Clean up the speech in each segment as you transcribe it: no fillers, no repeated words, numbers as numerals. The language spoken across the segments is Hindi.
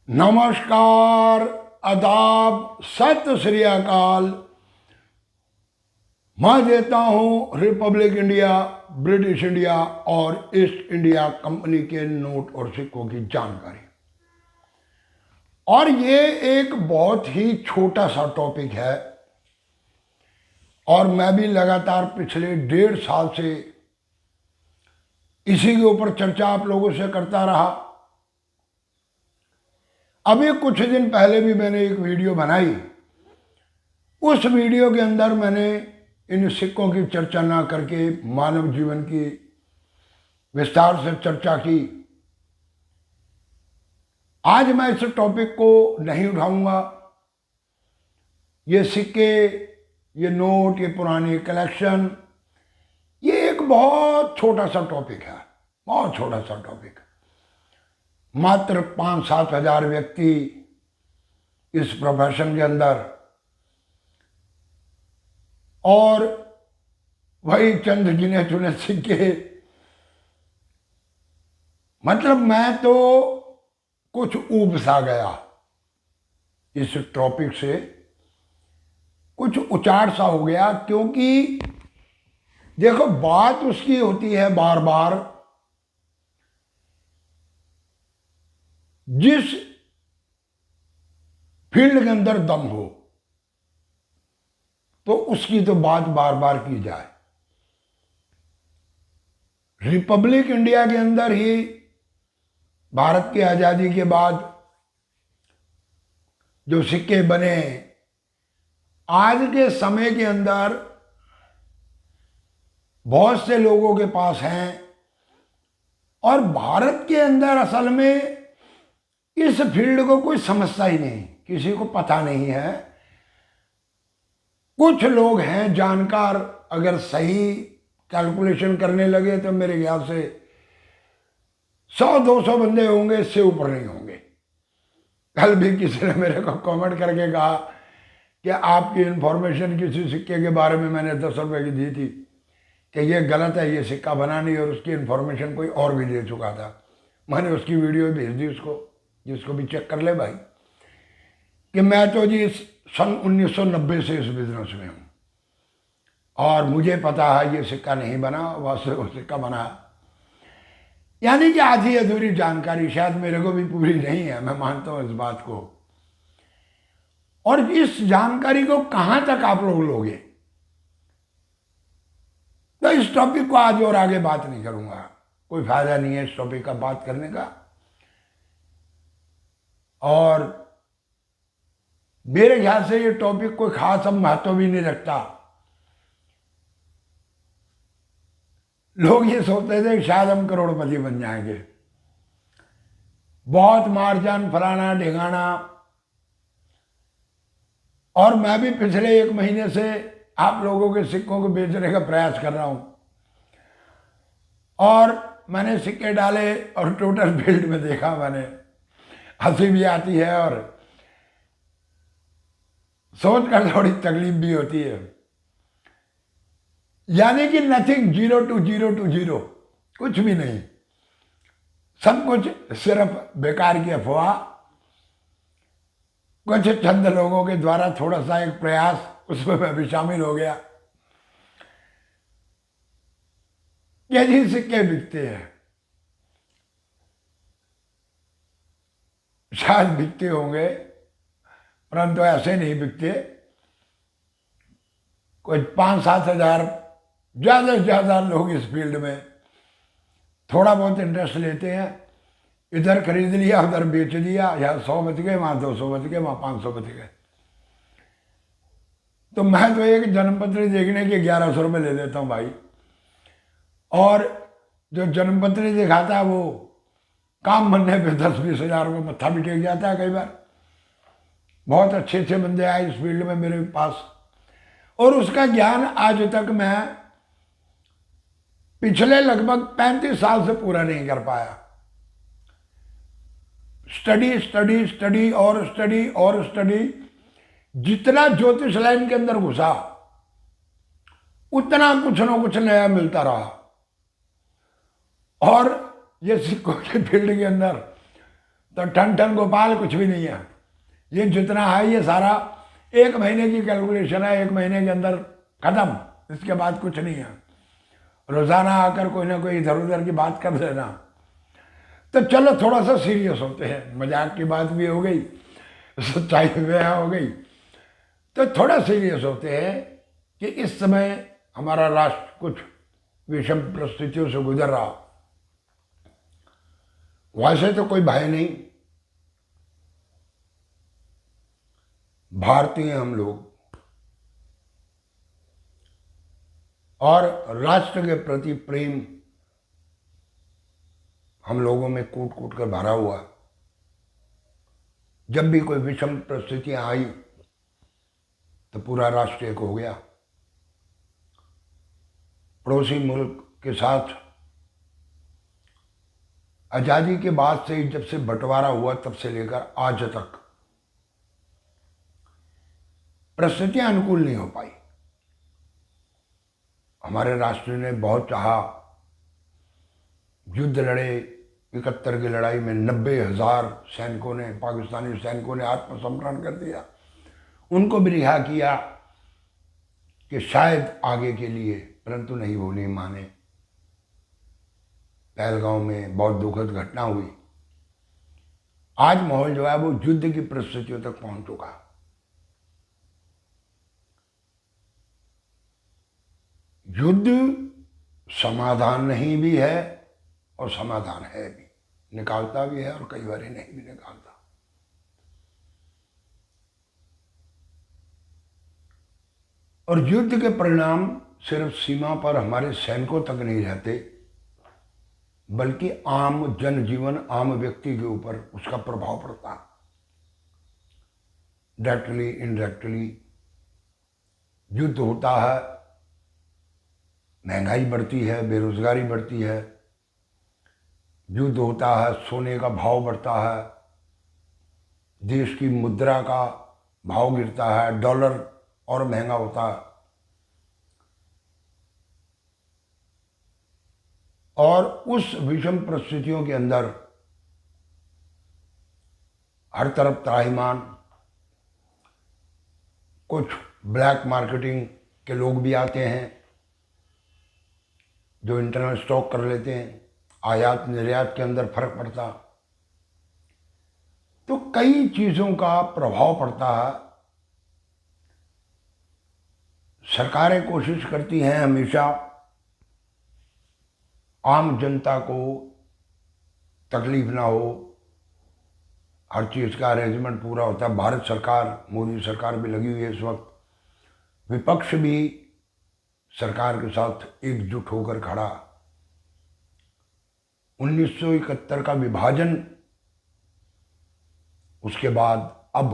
नमस्कार, आदाब, सत श्री अकाल। मैं देता हूं रिपब्लिक इंडिया, ब्रिटिश इंडिया और ईस्ट इंडिया कंपनी के नोट और सिक्कों की जानकारी। और ये एक बहुत ही छोटा सा टॉपिक है और मैं भी लगातार पिछले 1.5 साल से इसी के ऊपर चर्चा आप लोगों से करता रहा। अभी कुछ दिन पहले भी मैंने एक वीडियो बनाई। उस वीडियो के अंदर मैंने इन सिक्कों की चर्चा ना करके मानव जीवन की विस्तार से चर्चा की। आज मैं इस टॉपिक को नहीं उठाऊंगा। ये सिक्के, ये नोट, ये पुरानी कलेक्शन, ये एक बहुत छोटा सा टॉपिक है, बहुत छोटा सा टॉपिक। मात्र 5-7 हजार व्यक्ति इस प्रोफेशन के अंदर, और वही चंद गिने चुने सिक्के। मतलब मैं तो कुछ ऊब सा गया इस टॉपिक से, कुछ उचाट सा हो गया। क्योंकि देखो, बात उसकी होती है बार बार जिस फील्ड के अंदर दम हो, तो उसकी तो बात बार बार की जाए। रिपब्लिक इंडिया के अंदर ही भारत की आजादी के बाद जो सिक्के बने, आज के समय के अंदर बहुत से लोगों के पास हैं। और भारत के अंदर असल में इस फील्ड को कोई समझता ही नहीं, किसी को पता नहीं है। कुछ लोग हैं जानकार, अगर सही कैलकुलेशन करने लगे तो मेरे ख्याल से 100-200 बंदे होंगे, इससे ऊपर नहीं होंगे। कल भी किसी ने मेरे को कमेंट करके कहा कि आपकी इन्फॉर्मेशन किसी सिक्के के बारे में मैंने 10 रुपए की दी थी कि ये गलत है, ये सिक्का बना नहीं, और उसकी इन्फॉर्मेशन कोई और भी दे चुका था। मैंने उसकी वीडियो भेज दी उसको, जिसको भी चेक कर ले भाई, कि मैं तो जी सन 1990 से इस बिजनेस में हूँ और मुझे पता है ये सिक्का नहीं बना, वो सिक्का बना। यानी कि आधी अधूरी जानकारी, शायद मेरे को भी पूरी नहीं है, मैं मानता हूँ इस बात को। और इस जानकारी को कहां तक आप लोग लोगे, तो इस टॉपिक को आज और आगे बात नहीं करूंगा। कोई फायदा नहीं है इस टॉपिक का बात करने का। और मेरे ख्याल से ये टॉपिक कोई खास अब महत्व भी नहीं रखता। लोग ये सोचते थे कि शायद हम करोड़पति बन जाएंगे, बहुत मार्जन, फलाना ढिंगाना। और मैं भी पिछले 1 महीने से आप लोगों के सिक्कों को बेचने का प्रयास कर रहा हूं, और मैंने सिक्के डाले और टोटल फील्ड में देखा, मैंने हंसी भी आती है और सोच कर थोड़ी तकलीफ भी होती है। यानी कि नथिंग, 0 to 0 to 0, कुछ भी नहीं, सब कुछ सिर्फ बेकार की अफवाह। कुछ चंद लोगों के द्वारा थोड़ा सा एक प्रयास, उसमें मैं भी शामिल हो गया। ये जी सिक्के बिकते हैं, शायद बिकते होंगे, परंतु ऐसे नहीं बिकते। कोई 5-7 हजार, ज्यादा से ज्यादा लोग इस फील्ड में थोड़ा बहुत इंटरेस्ट लेते हैं। इधर खरीद लिया, उधर बेच दिया, यहाँ 100 बच गए, वहां 200 बच गए, वहां 500 बच गए। तो मैं तो एक जन्मपत्री देखने के 1100 रुपये ले लेता हूँ भाई। और जो जन्मपत्री दिखाता है वो काम बनने पे 10-20 हजार रुपये मत्था भी टेक जाता है कई बार। बहुत अच्छे अच्छे बंदे आए इस फील्ड में मेरे पास, और उसका ज्ञान आज तक मैं पिछले लगभग 35 साल से पूरा नहीं कर पाया। स्टडी स्टडी स्टडी और स्टडी और स्टडी, जितना ज्योतिष लाइन के अंदर घुसा उतना कुछ ना कुछ नया मिलता रहा। और ये सिक्कों के फील्ड के अंदर तो ठन ठन गोपाल कुछ भी नहीं है। ये जितना है ये सारा 1 महीने की कैलकुलेशन है, 1 महीने के अंदर खत्म, इसके बाद कुछ नहीं है। रोजाना आकर कोई ना कोई इधर उधर की बात कर देना। तो चलो थोड़ा सा सीरियस होते हैं, मजाक की बात भी हो गई, सच्चाई में हो गई, तो थोड़ा सीरियस होते हैं कि इस समय हमारा राष्ट्र कुछ विषम परिस्थितियों से गुजर रहा। वैसे तो कोई भय नहीं, भारतीय हम लोग, और राष्ट्र के प्रति प्रेम हम लोगों में कूट कूट कर भरा हुआ। जब भी कोई विषम परिस्थितियां आई तो पूरा राष्ट्र एक हो गया। पड़ोसी मुल्क के साथ आजादी के बाद से, जब से बंटवारा हुआ तब से लेकर आज तक परिस्थितियां अनुकूल नहीं हो पाई। हमारे राष्ट्र ने बहुत चाहा, युद्ध लड़े, 71 की लड़ाई में 90,000 सैनिकों ने, पाकिस्तानी सैनिकों ने आत्मसमर्पण कर दिया, उनको भी रिहा किया कि शायद आगे के लिए, परंतु नहीं, वो नहीं माने। पहलगांव में बहुत दुखद घटना हुई। आज माहौल जो है वो युद्ध की परिस्थितियों तक पहुंच चुका। युद्ध समाधान नहीं भी है और समाधान है भी, निकालता भी है और कई बार नहीं भी निकालता। और युद्ध के परिणाम सिर्फ सीमा पर हमारे सैनिकों तक नहीं रहते, बल्कि आम जनजीवन, आम व्यक्ति के ऊपर उसका प्रभाव पड़ता, डायरेक्टली इनडायरेक्टली। युद्ध होता है, महंगाई बढ़ती है, बेरोजगारी बढ़ती है। युद्ध होता है, सोने का भाव बढ़ता है, देश की मुद्रा का भाव गिरता है, डॉलर और महंगा होता है, और उस विषम परिस्थितियों के अंदर हर तरफ त्राहिमाम, कुछ ब्लैक मार्केटिंग के लोग भी आते हैं जो इंटरनल स्टॉक कर लेते हैं, आयात निर्यात के अंदर फर्क पड़ता, तो कई चीजों का प्रभाव पड़ता है। सरकारें कोशिश करती हैं हमेशा आम जनता को तकलीफ ना हो, हर चीज का अरेंजमेंट पूरा होता है। भारत सरकार, मोदी सरकार भी लगी हुई है इस वक्त, विपक्ष भी सरकार के साथ एकजुट होकर खड़ा। 1971 का विभाजन, उसके बाद अब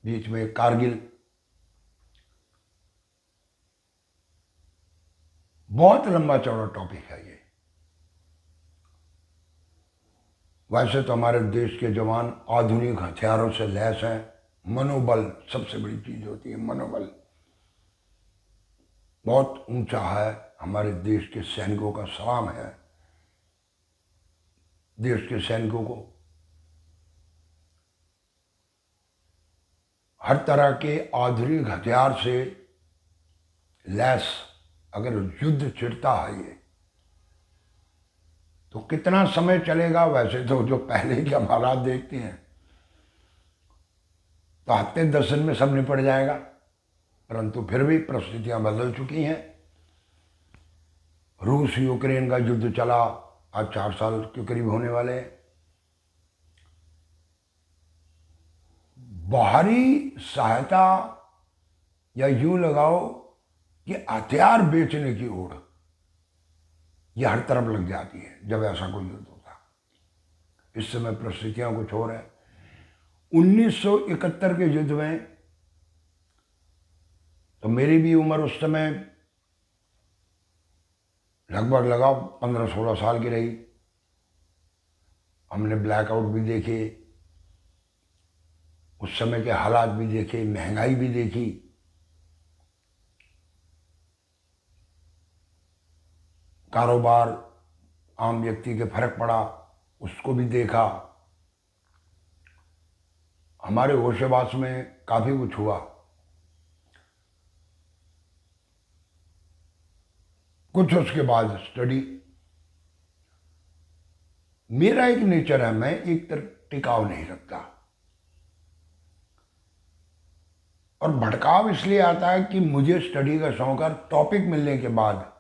बीच में कारगिल, बहुत लंबा चौड़ा टॉपिक है ये। वैसे तो हमारे देश के जवान आधुनिक हथियारों से लैस हैं। मनोबल सबसे बड़ी चीज होती है, मनोबल बहुत ऊंचा है। हमारे देश के सैनिकों का सलाम है, देश के सैनिकों को हर तरह के आधुनिक हथियार से लैस अगर युद्ध छिड़ता है ये, तो कितना समय चलेगा। वैसे तो जो पहले के हम हालात देखते हैं तो हफ्ते 10 दिन में सब निपट जाएगा, परंतु फिर भी परिस्थितियां बदल चुकी हैं। रूस यूक्रेन का युद्ध चला, आज 4 साल के करीब होने वाले हैं। बाहरी सहायता, या यूं लगाओ कि हथियार बेचने की ओर यह हर तरफ लग जाती है जब ऐसा कोई युद्ध होता। इस समय परिस्थितियां कुछ और है। 1971 के युद्ध में तो मेरी भी उम्र उस समय लगभग लगाओ 15-16 साल की रही। हमने ब्लैकआउट भी देखे, उस समय के हालात भी देखे, महंगाई भी देखी, कारोबार आम व्यक्ति के फर्क पड़ा, उसको भी देखा। हमारे होशेवास में काफ़ी कुछ हुआ। कुछ उसके बाद स्टडी। मेरा एक नेचर है, मैं एक तरफ टिकाव नहीं रखता, और भड़काव इसलिए आता है कि मुझे स्टडी का शौक है। टॉपिक मिलने के बाद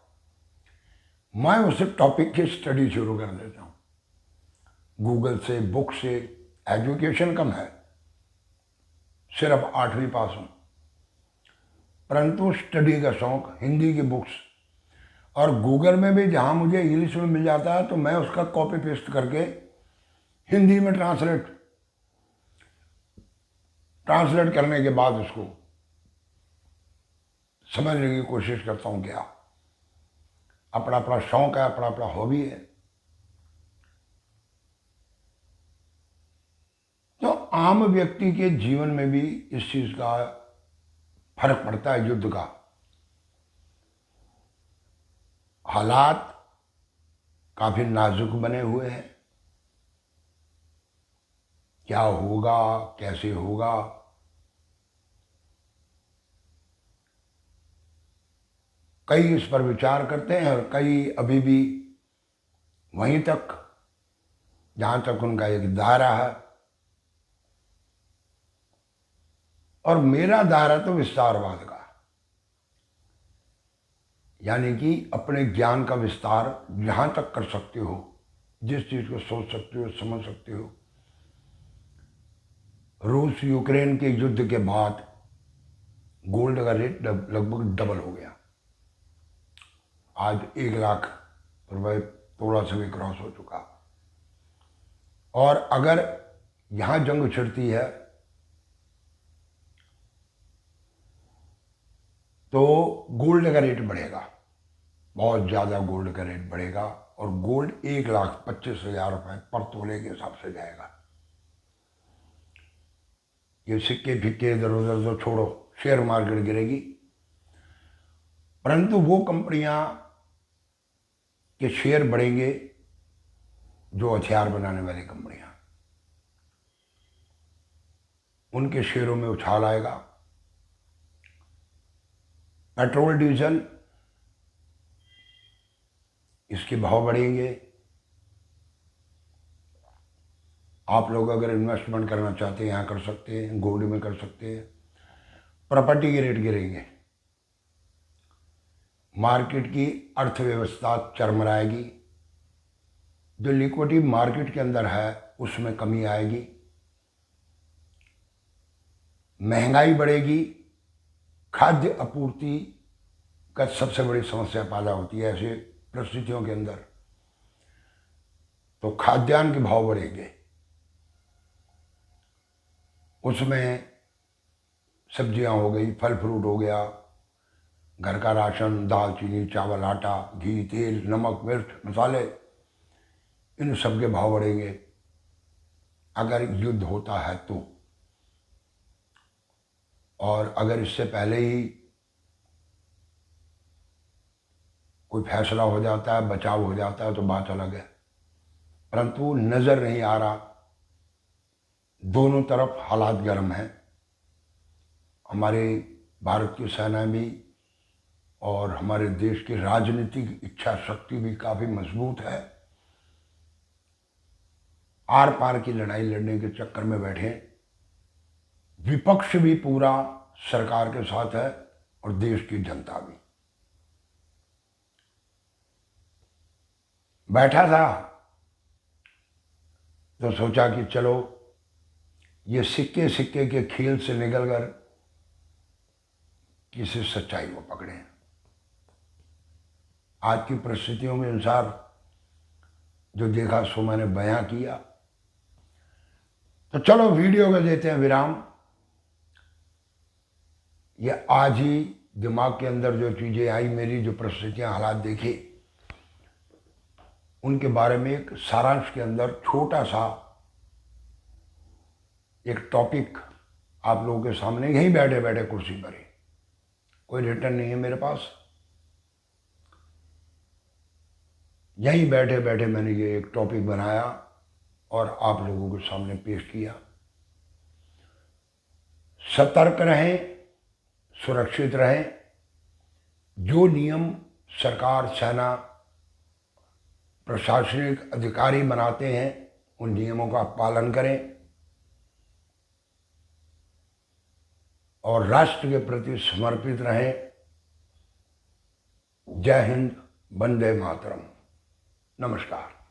मैं उस टॉपिक की स्टडी शुरू कर देता हूँ, गूगल से, बुक से। एजुकेशन कम है, सिर्फ 8वीं पास हूँ, परंतु स्टडी का शौक, हिंदी की बुक्स, और गूगल में भी जहाँ मुझे इंग्लिश में मिल जाता है तो मैं उसका कॉपी पेस्ट करके हिंदी में ट्रांसलेट करने के बाद उसको समझने की कोशिश करता हूँ। क्या अपना अपना शौक है, अपना अपना हॉबी है। तो आम व्यक्ति के जीवन में भी इस चीज का फर्क पड़ता है। युद्ध का हालात काफी नाजुक बने हुए हैं, क्या होगा, कैसे होगा। कई इस पर विचार करते हैं और कई अभी भी वहीं तक जहां तक उनका एक दायरा है, और मेरा दायरा तो विस्तारवाद का, यानी कि अपने ज्ञान का विस्तार जहां तक कर सकते हो, जिस चीज को सोच सकते हो, समझ सकते हो। रूस यूक्रेन के युद्ध के बाद गोल्ड का रेट लगभग डबल हो गया। आज 1 लाख रुपए थोड़ा सा भी क्रॉस हो चुका। और अगर यहां जंग छिड़ती है तो गोल्ड का रेट बढ़ेगा, बहुत ज़्यादा गोल्ड का रेट बढ़ेगा, और गोल्ड 1,25,000 रुपए पर तोले के हिसाब से जाएगा। ये सिक्के फिक्के इधर उधर तो छोड़ो, शेयर मार्केट गिरेगी, परंतु वो कंपनियां के शेयर बढ़ेंगे जो हथियार बनाने वाली कंपनियां, उनके शेयरों में उछाल आएगा। पेट्रोल डीजल इसके भाव बढ़ेंगे। आप लोग अगर इन्वेस्टमेंट करना चाहते हैं यहाँ कर सकते हैं, गोल्ड में कर सकते हैं। प्रॉपर्टी के रेट गिरेंगे, मार्केट की अर्थव्यवस्था चरमराएगी, जो लिक्विडिटी मार्केट के अंदर है उसमें कमी आएगी, महंगाई बढ़ेगी, खाद्य आपूर्ति का सबसे बड़ी समस्या पैदा होती है ऐसे परिस्थितियों के अंदर। तो खाद्यान्न के भाव बढ़ेंगे, उसमें सब्जियां हो गई, फल फ्रूट हो गया, घर का राशन, दाल चीनी चावल आटा घी तेल नमक मिर्च मसाले, इन सब के भाव बढ़ेंगे अगर युद्ध होता है तो। और अगर इससे पहले ही कोई फैसला हो जाता है, बचाव हो जाता है तो बात अलग है, परंतु नजर नहीं आ रहा। दोनों तरफ हालात गर्म हैं। हमारे भारत की सेना भी और हमारे देश की राजनीतिक इच्छा शक्ति भी काफी मजबूत है। आर पार की लड़ाई लड़ने के चक्कर में बैठे। विपक्ष भी पूरा सरकार के साथ है और देश की जनता भी। बैठा था तो सोचा कि चलो ये सिक्के सिक्के के खेल से निकलकर किसी सच्चाई को पकड़े। आज की परिस्थितियों के अनुसार जो देखा सो मैंने बयां किया। तो चलो वीडियो को देते हैं विराम। ये आज ही दिमाग के अंदर जो चीजें आई, मेरी जो परिस्थितियां हालात देखी, उनके बारे में एक सारांश के अंदर छोटा सा एक टॉपिक आप लोगों के सामने यहीं बैठे बैठे कुर्सी पर ही, कोई रिटर्न नहीं है मेरे पास, यहीं बैठे बैठे मैंने ये एक टॉपिक बनाया और आप लोगों के सामने पेश किया। सतर्क रहें, सुरक्षित रहें। जो नियम सरकार, सेना, प्रशासनिक अधिकारी बनाते हैं उन नियमों का पालन करें और राष्ट्र के प्रति समर्पित रहें। जय हिंद, वंदे मातरम। नमस्कार।